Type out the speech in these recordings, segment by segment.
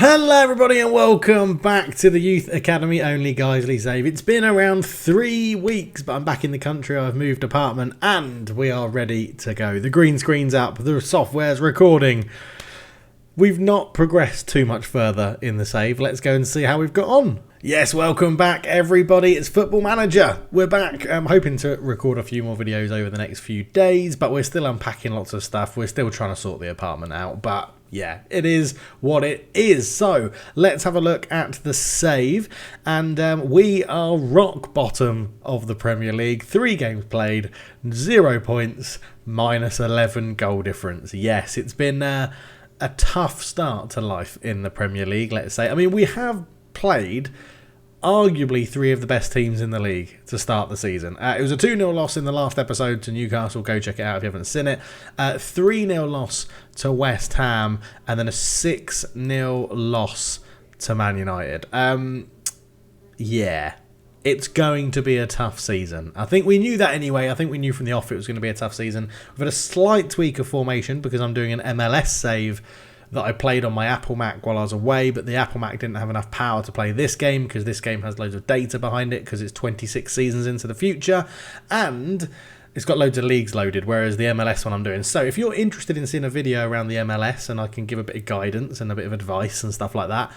Hello everybody and welcome back to the Youth Academy only Guiseley save. It's been around 3 weeks, but I'm back in the country, I've moved apartment and we are ready to go. The green screen's up, the software's recording. We've not progressed too much further in the save. Let's go and see how we've got on. Yes, welcome back everybody, it's Football Manager. We're back. I'm hoping to record a few more videos over the next few days, but we're still unpacking lots of stuff. We're still trying to sort the apartment out, but yeah, it is what it is. So let's have a look at the save. And we are rock bottom of the Premier League. 3 games played, 0 points, minus 11 goal difference. Yes, it's been a tough start to life in the Premier League, let's say. I mean, we have played arguably 3 of the best teams in the league to start the season. It was a 2-0 loss in the last episode to Newcastle. Go check it out if you haven't seen it. 3-0 loss to West Ham, and then a 6-0 loss to Man United. Yeah, it's going to be a tough season. I think we knew that anyway. I think we knew from the off it was going to be a tough season. We've had a slight tweak of formation because I'm doing an MLS save that I played on my Apple Mac while I was away, but the Apple Mac didn't have enough power to play this game because this game has loads of data behind it because it's 26 seasons into the future, and it's got loads of leagues loaded, whereas the MLS one I'm doing. So if you're interested in seeing a video around the MLS and I can give a bit of guidance and a bit of advice and stuff like that,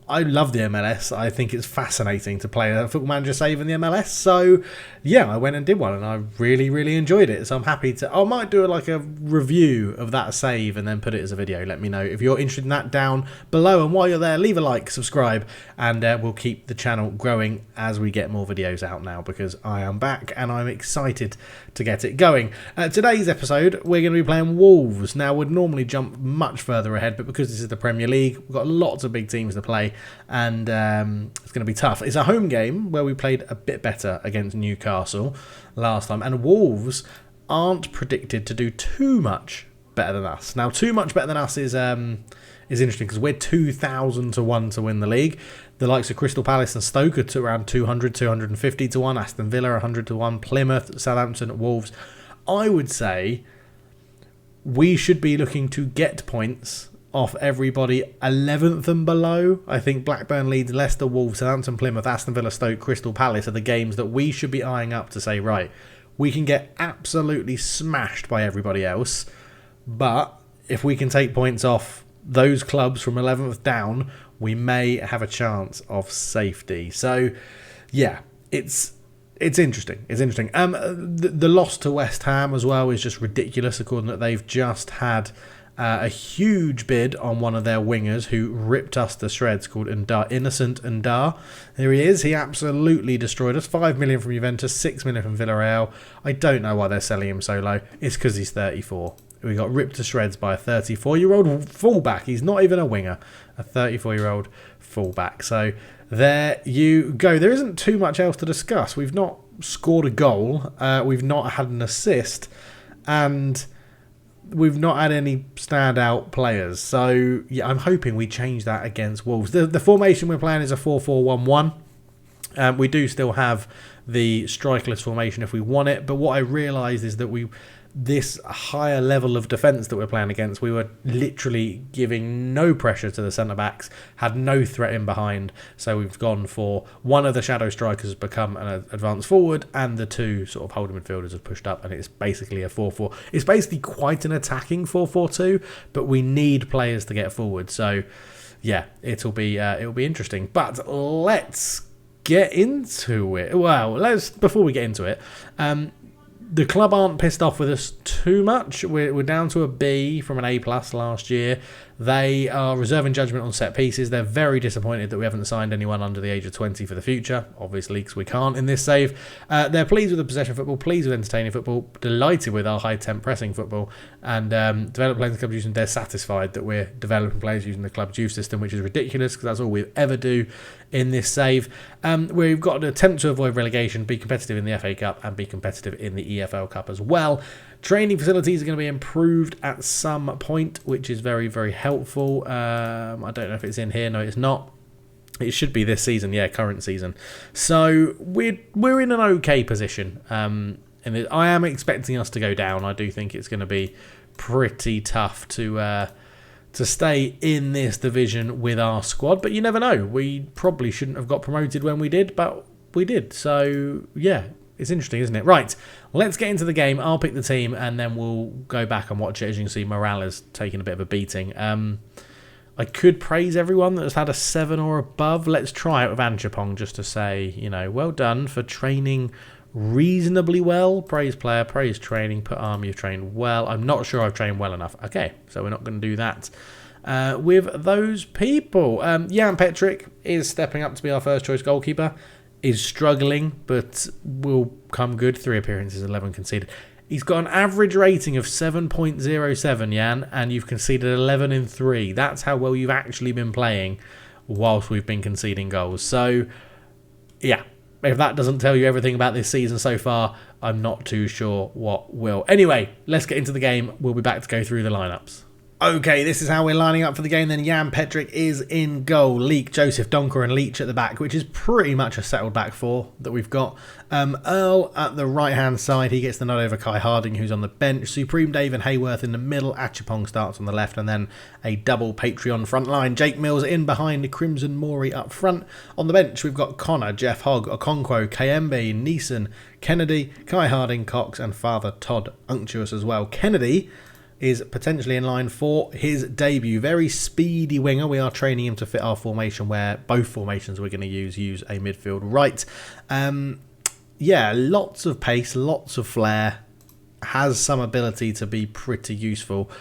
I love the MLS. I think it's fascinating to play a Football Manager save in the MLS. So yeah, I went and did one and I really enjoyed it. So I'm happy to, I might do like a review of that save and then put it as a video. Let me know if you're interested in that down below. And while you're there, leave a like, subscribe, and we'll keep the channel growing as we get more videos out now because I am back and I'm excited to get it going. Today's episode, we're going to be playing Wolves. Now, we'd normally jump much further ahead, but because this is the Premier League, we've got lots of big teams to play. And it's going to be tough. It's a home game where we played a bit better against Newcastle last time, and Wolves aren't predicted to do too much better than us. Now, too much better than us is interesting because we're 2,000 to 1 to win the league. The likes of Crystal Palace and Stoke are to around 200, 250 to 1. Aston Villa 100 to 1. Plymouth, Southampton, Wolves. I would say we should be looking to get points off everybody 11th and below. I think Blackburn, Leeds, Leicester, Wolves, Southampton, Plymouth, Aston Villa, Stoke, Crystal Palace are the games that we should be eyeing up to say, right, we can get absolutely smashed by everybody else, but if we can take points off those clubs from 11th down, we may have a chance of safety. So yeah, it's interesting. It's interesting. The loss to West Ham as well is just ridiculous, according that they've just had a huge bid on one of their wingers who ripped us to shreds, called Innocent Ndar. There he is. He absolutely destroyed us. 5 million from Juventus, 6 million from Villarreal. I don't know why they're selling him so low. It's because he's 34. We got ripped to shreds by a 34-year-old fullback. He's not even a winger. A 34-year-old fullback. So there you go. There isn't too much else to discuss. We've not scored a goal. We've not had an assist. And we've not had any standout players. So yeah, I'm hoping we change that against Wolves. The formation we're playing is a 4-4-1-1. We do still have the strikerless formation if we want it, but what I realised is that this higher level of defence that we're playing against, we were literally giving no pressure to the centre-backs, had no threat in behind, so we've gone for one of the shadow strikers become an advanced forward, and the 2 sort of holding midfielders have pushed up, and it's basically a 4-4. It's basically quite an attacking 4-4-2, but we need players to get forward, so yeah, it'll be interesting. But let's get into it. Well, before we get into it, the club aren't pissed off with us too much. We're down to a B from an A+ last year. They are reserving judgment on set pieces. They're very disappointed that we haven't signed anyone under the age of 20 for the future, obviously, because we can't in this save. They're pleased with the possession football, pleased with entertaining football, delighted with our high-temp pressing football, and develop players in the club's using. They're satisfied that we're developing players using the club's youth system, which is ridiculous because that's all we ever do in this save. We've got an attempt to avoid relegation, be competitive in the FA Cup, and be competitive in the EFL Cup as well. Training facilities are going to be improved at some point, which is very helpful. I don't know if it's in here. No, it's not. It should be this season, yeah, current season. So we're in an okay position. And I am expecting us to go down. I do think it's going to be pretty tough to to stay in this division with our squad. But you never know. We probably shouldn't have got promoted when we did, but we did. So, yeah, it's interesting, isn't it? Right, let's get into the game. I'll pick the team, and then we'll go back and watch it. As you can see, morale is taking a bit of a beating. I could praise everyone that has had a 7 or above. Let's try it with Anchapong just to say, you know, well done for training reasonably well. Praise player, praise training, put arm, you've trained well. I'm not sure I've trained well enough. Okay, so we're not going to do that with those people. Jan Petric is stepping up to be our first choice goalkeeper. Is struggling, but will come good. 3 appearances, 11 conceded. He's got an average rating of 7.07, Jan, and you've conceded 11 in 3. That's how well you've actually been playing whilst we've been conceding goals. So, yeah, if that doesn't tell you everything about this season so far, I'm not too sure what will. Anyway, let's get into the game. We'll be back to go through the lineups. Okay, this is how we're lining up for the game then. Jan Petric is in goal. Leek, Joseph, Donker and Leach at the back, which is pretty much a settled back four that we've got. Earl at the right-hand side. He gets the nod over Kai Harding, who's on the bench. Supreme Dave and Hayworth in the middle. Achapong starts on the left, and then a double Patreon front line. Jake Mills in behind. Crimson Maury up front. On the bench, we've got Connor, Jeff Hogg, Okonkwo, Kayembe, Neeson, Kennedy, Kai Harding, Cox, and Father Todd Unctuous as well. Kennedy is potentially in line for his debut. Very speedy winger. We are training him to fit our formation, where both formations we're going to use a midfield right. Yeah, lots of pace, lots of flair. Has some ability to be pretty useful.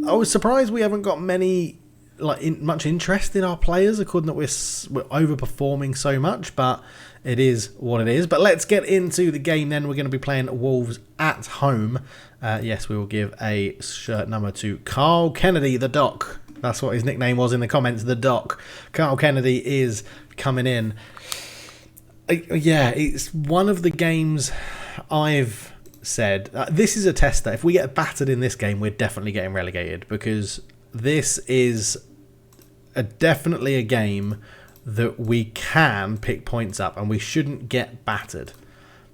I was surprised we haven't got many, much interest in our players, according that we're overperforming so much, but it is what it is. But let's get into the game then. We're going to be playing Wolves at home. Yes, we will give a shirt number to Carl Kennedy, the Doc. That's what his nickname was in the comments, the Doc. Carl Kennedy is coming in. Yeah, it's one of the games I've said. This is a tester. If we get battered in this game, we're definitely getting relegated, because this is definitely a game that we can pick points up and we shouldn't get battered.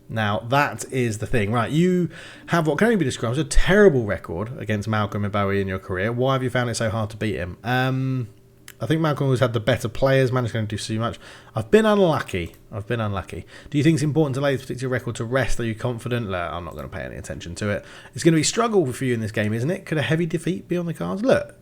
Now, that is the thing. Right, you have what can only be described as a terrible record against Malcolm Mbowe in your career. Why have you found it so hard to beat him? I think Malcolm always had the better players, managed to do so much. I've been unlucky. Do you think it's important to lay this particular record to rest? Are you confident? Look, I'm not going to pay any attention to it. It's going to be a struggle for you in this game, isn't it? Could a heavy defeat be on the cards? Look,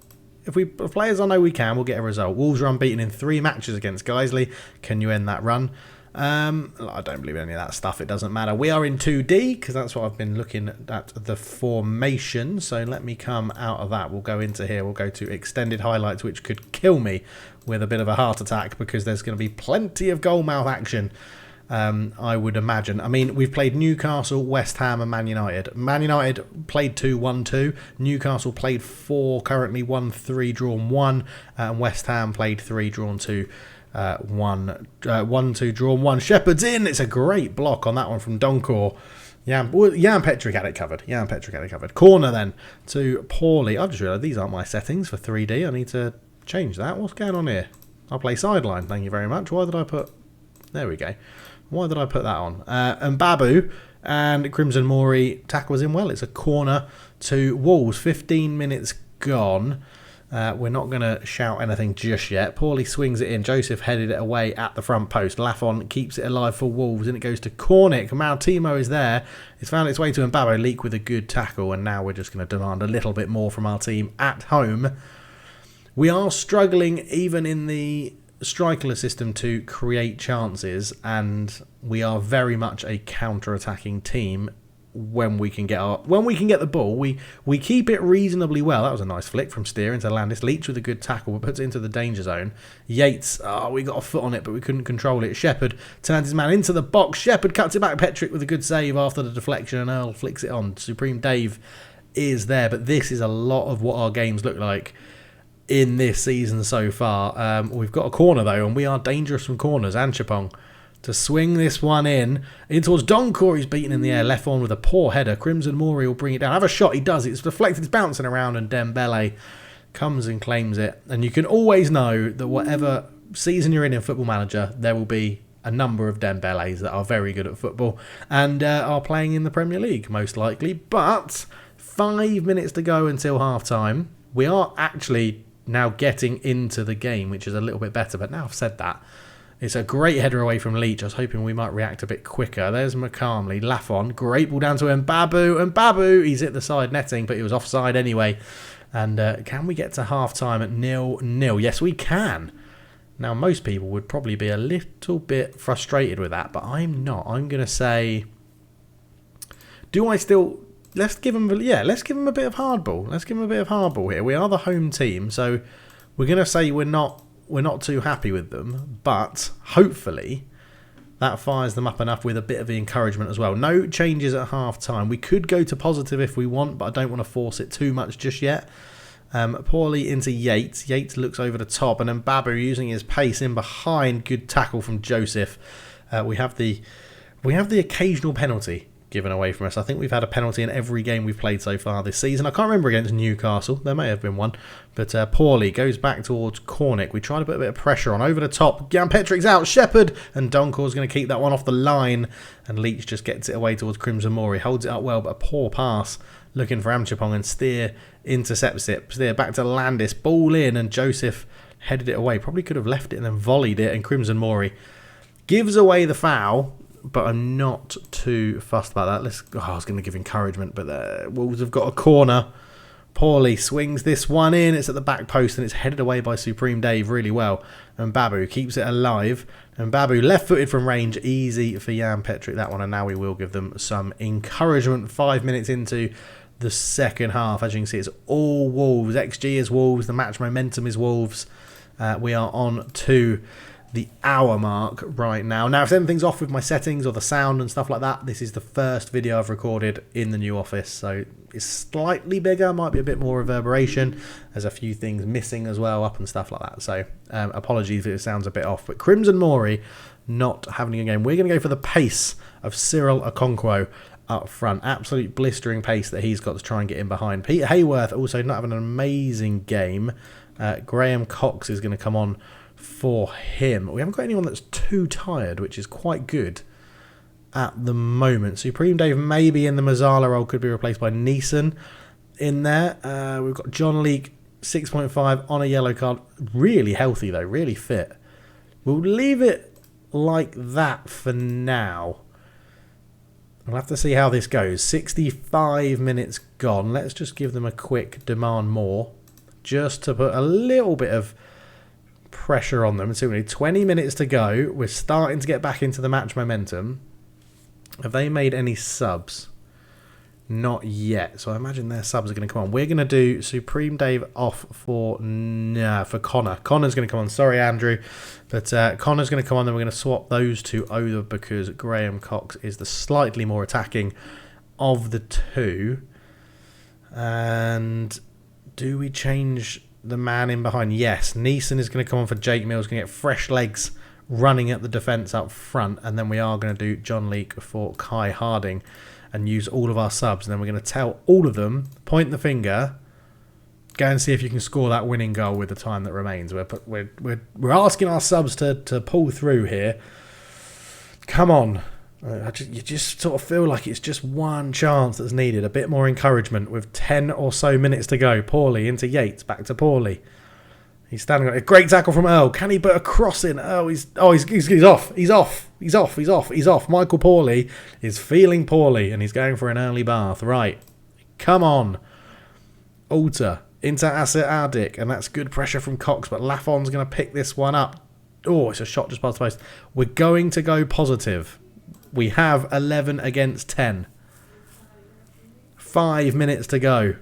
if players I know we can, we'll get a result. Wolves are unbeaten in 3 matches against Guiseley. Can you end that run? I don't believe in any of that stuff. It doesn't matter. We are in 2D because that's what I've been looking at, the formation. So let me come out of that. We'll go into here. We'll go to extended highlights, which could kill me with a bit of a heart attack, because there's going to be plenty of goalmouth action. I would imagine. I mean, we've played Newcastle, West Ham and Man United. Man United played 2-1-2. Newcastle played 4, currently 1-3, drawn 1. And West Ham played 3, drawn 2. 1-2, drawn 1. Shepherd's in. It's a great block on that one from Donkor. Jan Petric had it covered. Corner then to Paulie. I've just realised these aren't my settings for 3D. I need to change that. What's going on here? I'll play sideline. Thank you very much. Why did I put... There we go. Why did I put that on? And Babu and Crimson Maury tackles in well. It's a corner to Wolves. 15 minutes gone. We're not going to shout anything just yet. Paulie swings it in. Joseph headed it away at the front post. Lafon keeps it alive for Wolves, and it goes to Cornick. Timo is there. It's found its way to Mbabe. Leak with a good tackle, and now we're just going to demand a little bit more from our team at home. We are struggling, even in the strikerless system, to create chances, and we are very much a counter-attacking team. When we can get the ball, we keep it reasonably well. That was a nice flick from Steer into Landis. Leach with a good tackle, but puts it into the danger zone. Yates, we got a foot on it, but we couldn't control it. Shepherd turns his man into the box. Shepherd cuts it back. Petric with a good save after the deflection, and Earl flicks it on. Supreme Dave is there, but this is a lot of what our games look like in this season so far. We've got a corner though, and we are dangerous from corners. Anchapong to swing this one in towards Donkor. He's beaten in the air, left on with a poor header. Crimson Maury will bring it down. Have a shot, he does. It's deflected, it's bouncing around, and Dembele comes and claims it. And you can always know that whatever season you're in Football Manager, there will be a number of Dembeles that are very good at football and are playing in the Premier League, most likely. But 5 minutes to go until half-time. We are actually now getting into the game, which is a little bit better. But now I've said that, it's a great header away from Leach. I was hoping we might react a bit quicker. There's McCarmley, Lafon, great ball down to Mbabu, and Babu, he's hit the side netting, but he was offside anyway. And can we get to half-time at 0-0? Yes, we can. Now, most people would probably be a little bit frustrated with that, but I'm not. I'm going to say, do I still... Let's give them a bit of hardball. Let's give them a bit of hardball here. We are the home team, so we're going to say we're not too happy with them, but hopefully that fires them up enough with a bit of encouragement as well. No changes at half-time. We could go to positive if we want, but I don't want to force it too much just yet. Poorly into Yates. Yates looks over the top, and then Babu using his pace in behind. Good tackle from Joseph. We have the occasional penalty given away from us. I think we've had a penalty in every game we've played so far this season. I can't remember against Newcastle. There may have been one. But Poorly goes back towards Cornick. We try to put a bit of pressure on. Over the top. Jan Petrik's out. Shepherd. And Donkor's going to keep that one off the line. And Leach just gets it away towards Crimson Moor. He holds it up well, but a poor pass. Looking for Amchapong, and Steer intercepts it. Steer back to Landis. Ball in, and Joseph headed it away. Probably could have left it and then volleyed it. And Crimson Moor gives away the foul. But I'm not too fussed about that. I was going to give encouragement, but Wolves have got a corner. Poorly swings this one in. It's at the back post, and it's headed away by Supreme Dave really well. And Babu keeps it alive. And Babu left-footed from range. Easy for Jan Petrik, that one. And now we will give them some encouragement. 5 minutes into the second half. As you can see, it's all Wolves. XG is Wolves. The match momentum is Wolves. We are on to the hour mark right now. Now, if anything's off with my settings or the sound and stuff like that, this is the first video I've recorded in the new office, so it's slightly bigger, might be a bit more reverberation. There's a few things missing as well up and stuff like that, so apologies if it sounds a bit off. But Crimson Moor not having a game. We're going to go for the pace of Cyril Okonkwo up front. Absolute blistering pace that he's got to try and get in behind. Peter Hayworth also not having an amazing game. Graham Cox is going to come on for him. We haven't got anyone that's too tired, which is quite good at the moment. Supreme Dave maybe in the Mazzala role could be replaced by Neeson in there. We've got John Leake, 6.5 on a yellow card. Really healthy though, really fit. We'll leave it like that for now. We'll have to see how this goes. 65 minutes gone. Let's just give them a quick demand more, just to put a little bit of pressure on them. So we need 20 minutes to go. We're starting to get back into the match momentum. Have they made any subs? Not yet. So I imagine their subs are going to come on. We're going to do Supreme Dave off for Connor. Connor's going to come on. Sorry, Andrew. But Connor's going to come on. Then we're going to swap those two over because Graham Cox is the slightly more attacking of the two. And do we change the man in behind? Yes. Neeson is going to come on for Jake Mills. Going to get fresh legs running at the defence up front. And then we are going to do John Leake for Kai Harding and use all of our subs. And then we're going to tell all of them, point the finger, go and see if you can score that winning goal with the time that remains. We're asking our subs to pull through here. Come on. You just sort of feel like it's just one chance that's needed. A bit more encouragement with 10 or so minutes to go. Poorly into Yates, back to Poorly. He's standing on a great tackle from Earl. Can he put a cross in? He's off. He's off. Michael Poorly is feeling poorly and he's going for an early bath. Right. Come on. Alter into Asset Ardick, and that's good pressure from Cox, but Lafon's going to pick this one up. Oh, it's a shot just past the post. We're going to go positive. We have 11 against 10. 5 minutes to go.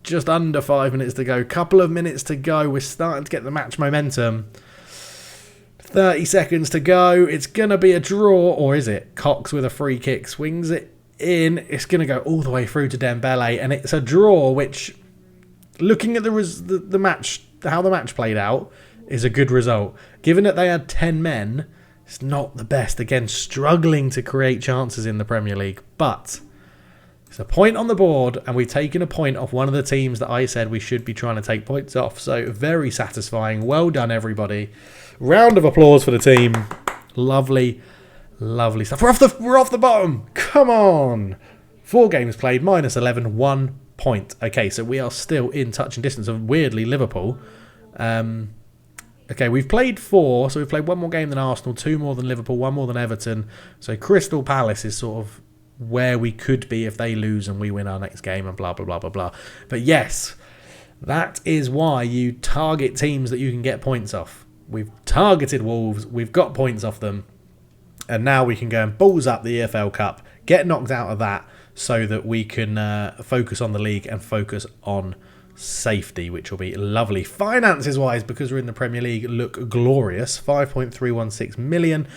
Just under 5 minutes to go. Couple of minutes to go. We're starting to get the match momentum. 30 seconds to go. It's going to be a draw. Or is it? Cox with a free kick. Swings it in. It's going to go all the way through to Dembele. And it's a draw, which, looking at the match, how the match played out, is a good result. Given that they had 10 men, it's not the best. Again, struggling to create chances in the Premier League. But it's a point on the board, and we've taken a point off one of the teams that I said we should be trying to take points off. So very satisfying. Well done, everybody. Round of applause for the team. Lovely, lovely stuff. We're off the bottom. Come on. 4 games played, minus 11, 1 point. Okay, so we are still in touch and distance of, weirdly, Liverpool. Okay, we've played 4, so we've played 1 more game than Arsenal, 2 more than Liverpool, 1 more than Everton. So Crystal Palace is sort of where we could be if they lose and we win our next game and blah, blah, blah, blah, blah. But yes, that is why you target teams that you can get points off. We've targeted Wolves, we've got points off them, and now we can go and balls up the EFL Cup, get knocked out of that so that we can focus on the league and focus on safety, which will be lovely. Finances wise, because we're in the Premier League, look glorious. 5.316 million.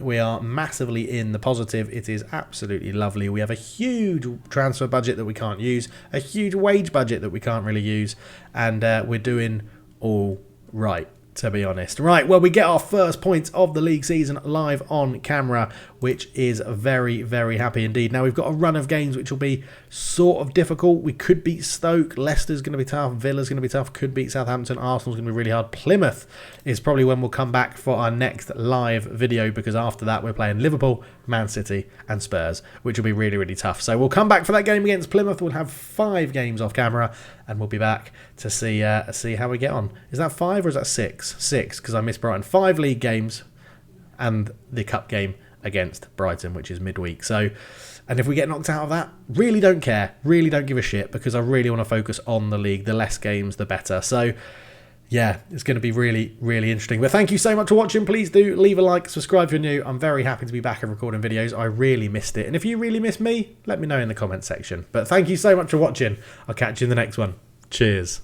We are massively in the positive. It is absolutely lovely. We have a huge transfer budget that we can't use, a huge wage budget that we can't really use, and we're doing all right, to be honest. Right, well, we get our first points of the league season live on camera, which is very, very happy indeed. Now, we've got a run of games which will be sort of difficult. We could beat Stoke. Leicester's going to be tough. Villa's going to be tough. Could beat Southampton. Arsenal's going to be really hard. Plymouth is probably when we'll come back for our next live video, because after that, we're playing Liverpool, Man City and Spurs, which will be really, really tough. So we'll come back for that game against Plymouth. We'll have 5 games off camera, and we'll be back to see how we get on. Is that 5 or is that 6? 6, because I missed Brighton. 5 league games and the cup game against Brighton, which is midweek. So, and if we get knocked out of that, really don't care, really don't give a shit, because I really want to focus on the league. The less games, the better. So, yeah, it's going to be really, really interesting. But thank you so much for watching. Please do leave a like, subscribe if you're new. I'm very happy to be back and recording videos. I really missed it. And if you really miss me, let me know in the comment section. But thank you so much for watching. I'll catch you in the next one. Cheers.